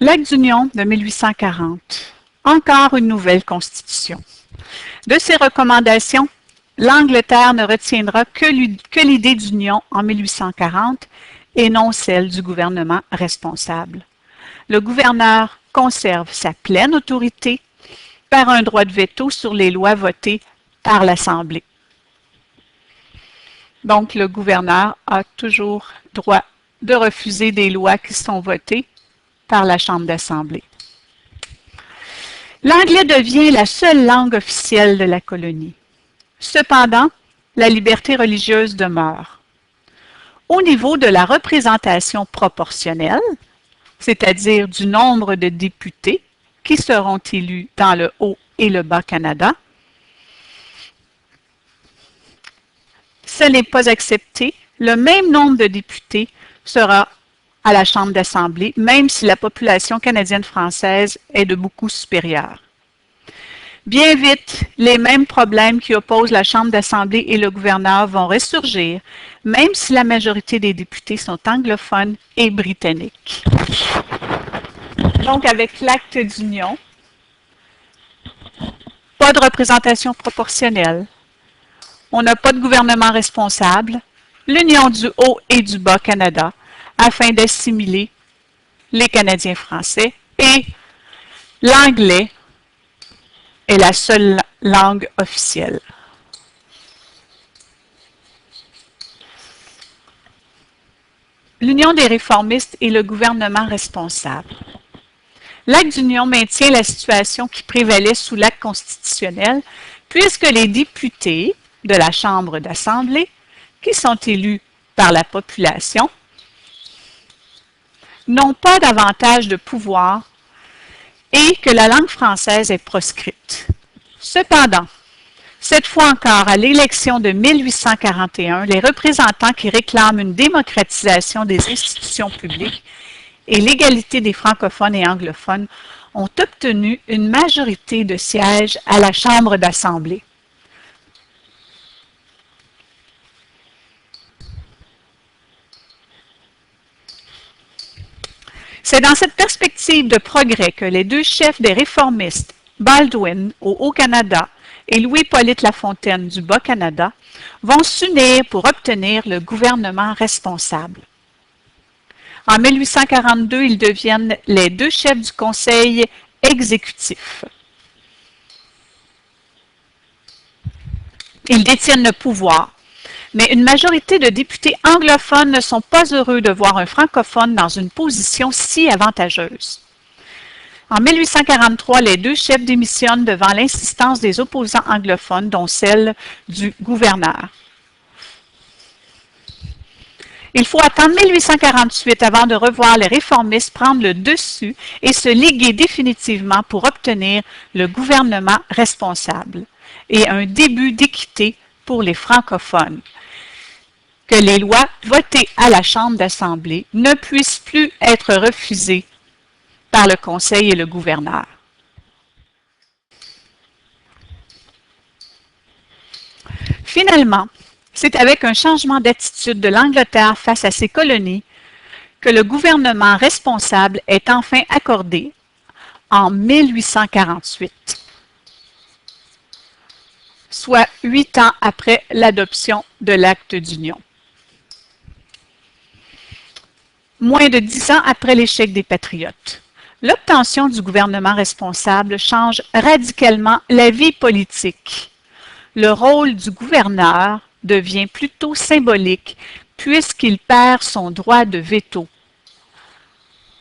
L'acte d'union de 1840. Encore une nouvelle constitution. De ces recommandations, l'Angleterre ne retiendra que l'idée d'union en 1840 et non celle du gouvernement responsable. Le gouverneur conserve sa pleine autorité par un droit de veto sur les lois votées par l'Assemblée. Donc, le gouverneur a toujours droit de refuser des lois qui sont votées par la Chambre d'Assemblée. L'anglais devient la seule langue officielle de la colonie. Cependant, la liberté religieuse demeure. Au niveau de la représentation proportionnelle, c'est-à-dire du nombre de députés qui seront élus dans le Haut et le Bas-Canada, ce n'est pas accepté. Le même nombre de députés sera à la Chambre d'Assemblée, même si la population canadienne-française est de beaucoup supérieure. Bien vite, les mêmes problèmes qui opposent la Chambre d'Assemblée et le gouverneur vont ressurgir, même si la majorité des députés sont anglophones et britanniques. Donc, avec l'acte d'union, pas de représentation proportionnelle, on n'a pas de gouvernement responsable, l'union du Haut et du Bas-Canada, afin d'assimiler les Canadiens français, et l'anglais est la seule langue officielle. L'Union des réformistes et le gouvernement responsable. L'acte d'union maintient la situation qui prévalait sous l'acte constitutionnel, puisque les députés de la Chambre d'Assemblée, qui sont élus par la population, n'ont pas davantage de pouvoir et que la langue française est proscrite. Cependant, cette fois encore, à l'élection de 1841, les représentants qui réclament une démocratisation des institutions publiques et l'égalité des francophones et anglophones ont obtenu une majorité de sièges à la Chambre d'Assemblée. C'est dans cette perspective de progrès que les deux chefs des réformistes, Baldwin au Haut-Canada et Louis-Hippolyte Lafontaine du Bas-Canada, vont s'unir pour obtenir le gouvernement responsable. En 1842, ils deviennent les deux chefs du Conseil exécutif. Ils détiennent le pouvoir. Mais une majorité de députés anglophones ne sont pas heureux de voir un francophone dans une position si avantageuse. En 1843, les deux chefs démissionnent devant l'insistance des opposants anglophones, dont celle du gouverneur. Il faut attendre 1848 avant de revoir les réformistes prendre le dessus et se liguer définitivement pour obtenir le gouvernement responsable et un début d'équité pour les francophones, que les lois votées à la Chambre d'Assemblée ne puissent plus être refusées par le Conseil et le gouverneur. Finalement, c'est avec un changement d'attitude de l'Angleterre face à ses colonies que le gouvernement responsable est enfin accordé en 1848. Soit 8 ans après l'adoption de l'acte d'union. Moins de 10 ans après l'échec des Patriotes. L'obtention du gouvernement responsable change radicalement la vie politique. Le rôle du gouverneur devient plutôt symbolique puisqu'il perd son droit de veto.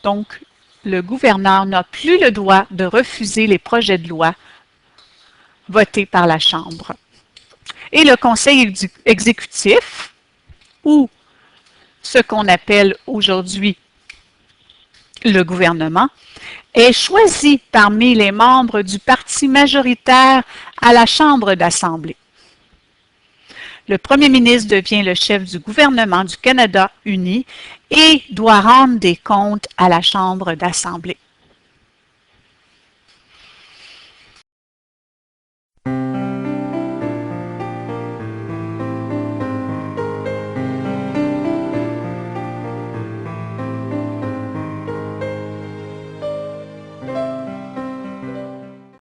Donc, le gouverneur n'a plus le droit de refuser les projets de loi voté par la Chambre. Et le Conseil exécutif, ou ce qu'on appelle aujourd'hui le gouvernement, est choisi parmi les membres du parti majoritaire à la Chambre d'Assemblée. Le premier ministre devient le chef du gouvernement du Canada uni et doit rendre des comptes à la Chambre d'Assemblée.